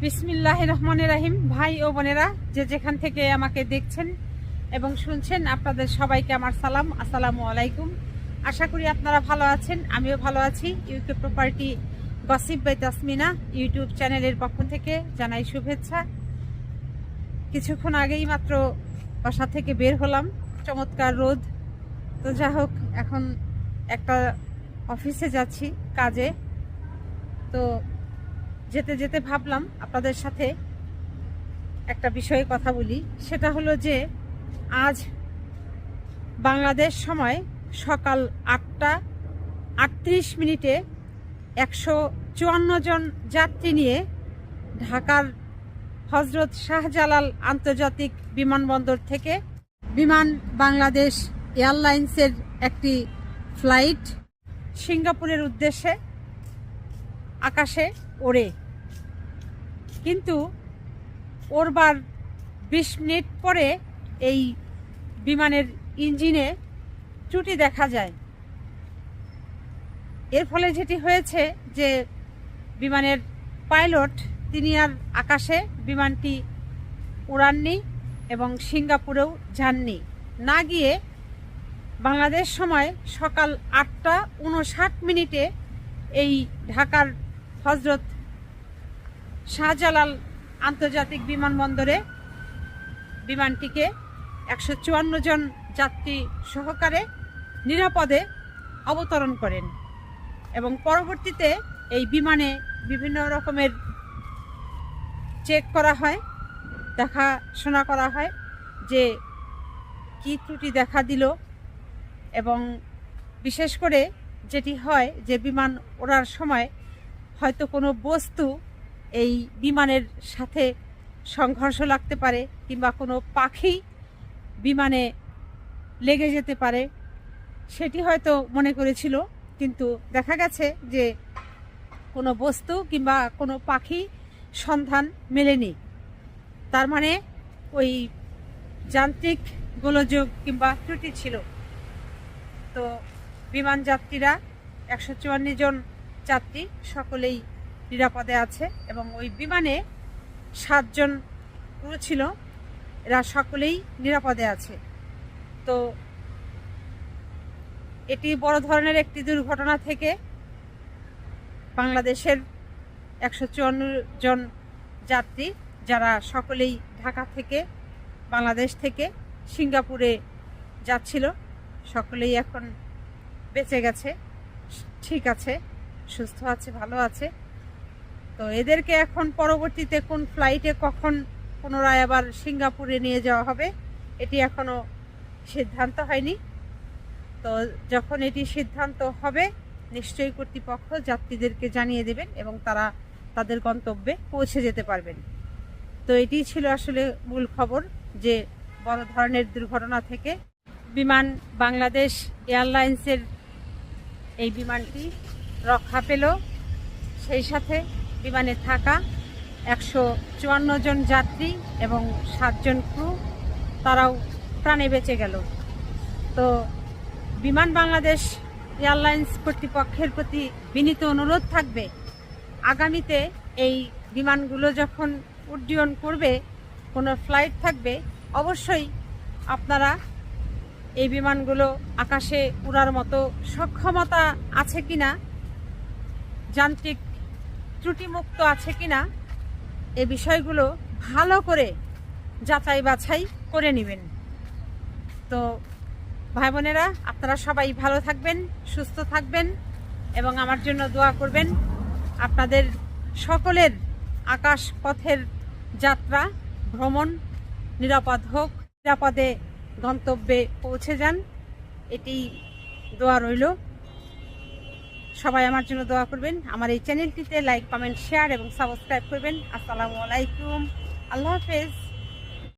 বিসমিল্লাহির রহমানির রহিম। ভাই ও বোনেরা, যে যেখান থেকে আমাকে দেখছেন এবং শুনছেন, আপনাদের সবাইকে আমার সালাম, আসসালামু আলাইকুম। আশা করি আপনারা ভালো আছেন, আমিও ভালো আছি। UK property gossip by Tasmina YouTube চ্যানেলের পক্ষ থেকে জানাই শুভেচ্ছা। কিছুক্ষণ আগেই মাত্র বাসা থেকে বের হলাম, চমৎকার রোদ। তো যা হোক, এখন একটা অফিসে যাচ্ছি কাজে। তো যেতে যেতে ভাবলাম আপনাদের সাথে একটা বিষয়ে কথা বলি। সেটা হলো যে আজ বাংলাদেশ সময় সকাল 8টা 38 মিনিটে 154 জন যাত্রী নিয়ে ঢাকার হজরত শাহজালাল আন্তর্জাতিক বিমানবন্দর থেকে বিমান বাংলাদেশ এয়ারলাইন্সের একটি ফ্লাইট সিঙ্গাপুরের উদ্দেশ্যে আকাশে ওড়ে, কিন্তু ওড়বার 20 মিনিট পরে এই বিমানের ইঞ্জিনে ত্রুটি দেখা যায়। এর ফলে যেটি হয়েছে যে বিমানের পাইলট তিনি আর আকাশে বিমানটি উড়াননি এবং সিঙ্গাপুরেও যাননি। না গিয়ে বাংলাদেশ সময় সকাল 8টা 59 মিনিটে এই ঢাকার হজরত শাহজালাল আন্তর্জাতিক বিমানবন্দরে বিমানটিকে 154 জন যাত্রী সহকারে নিরাপদে অবতরণ করেন এবং পরবর্তীতে এই বিমানে বিভিন্ন রকমের চেক করা হয়, দেখাশোনা করা হয় যে কী ত্রুটি দেখা দিল। এবং বিশেষ করে যেটি হয় যে বিমান ওড়ার সময় হয়তো কোনো বস্তু এই বিমানের সাথে সংঘর্ষ লাগতে পারে কিংবা কোনো পাখি বিমানে লেগে যেতে পারে, সেটি হয়তো মনে করেছিল, কিন্তু দেখা গেছে যে কোনো বস্তু কিংবা কোনো পাখি সন্ধান মেলেনি। তার মানে ওই যান্ত্রিক গোলযোগ কিংবা ত্রুটি ছিল। তো বিমান যাত্রীরা 154 জন যাত্রী সকলেই নিরাপদে আছে এবং ওই বিমানে 7 জন ক্রু ছিল, এরা সকলেই নিরাপদে আছে। তো এটি বড় ধরনের একটি দুর্ঘটনা থেকে বাংলাদেশের 154 জন যাত্রী, যারা সকলেই ঢাকা থেকে বাংলাদেশ থেকে সিঙ্গাপুরে যাচ্ছিল, সকলেই এখন বেঁচে গেছে, ঠিক আছে, সুস্থ আছে, ভালো আছে। তো এদেরকে এখন পরবর্তীতে কোন ফ্লাইটে কখন পুনরায় আবার সিঙ্গাপুরে নিয়ে যাওয়া হবে এটি এখনও সিদ্ধান্ত হয়নি। তো যখন এটি সিদ্ধান্ত হবে নিশ্চয়ই কর্তৃপক্ষ যাত্রীদেরকে জানিয়ে দেবেন এবং তারা তাদের গন্তব্যে পৌঁছে যেতে পারবেন। তো এটি ছিল আসলে মূল খবর, যে বড় ধরনের দুর্ঘটনা থেকে বিমান বাংলাদেশ এয়ারলাইন্সের এই বিমানটি রক্ষা পেল, সেই সাথে বিমানে থাকা 154 জন যাত্রী এবং 7 জন ক্রু, তারাও প্রাণে বেঁচে গেল। তো বিমান বাংলাদেশ এয়ারলাইন্স কর্তৃপক্ষের প্রতি বিনীত অনুরোধ থাকবে, আগামীতে এই বিমানগুলো যখন উড্ডয়ন করবে, কোনো ফ্লাইট থাকবে, অবশ্যই আপনারা এই বিমানগুলো আকাশে উড়ার মতো সক্ষমতা আছে কিনা, যান্ত্রিক ত্রুটিমুক্ত আছে কিনা, এই বিষয়গুলো ভালো করে যাচাই বাছাই করে নেবেন। তো ভাই বোনেরা, আপনারা সবাই ভালো থাকবেন, সুস্থ থাকবেন এবং আমার জন্য দোয়া করবেন। আপনাদের সকলের আকাশ পথের যাত্রা ভ্রমণ নিরাপদ হোক, নিরাপদে গন্তব্যে পৌঁছে যান, এটি দোয়া রইল। সবাই আমার জন্য দোয়া করবেন। আমার এই চ্যানেলটিতে লাইক, কমেন্ট, শেয়ার এবং সাবস্ক্রাইব করবেন। আসসালামু আলাইকুম, আল্লাহ হাফেজ।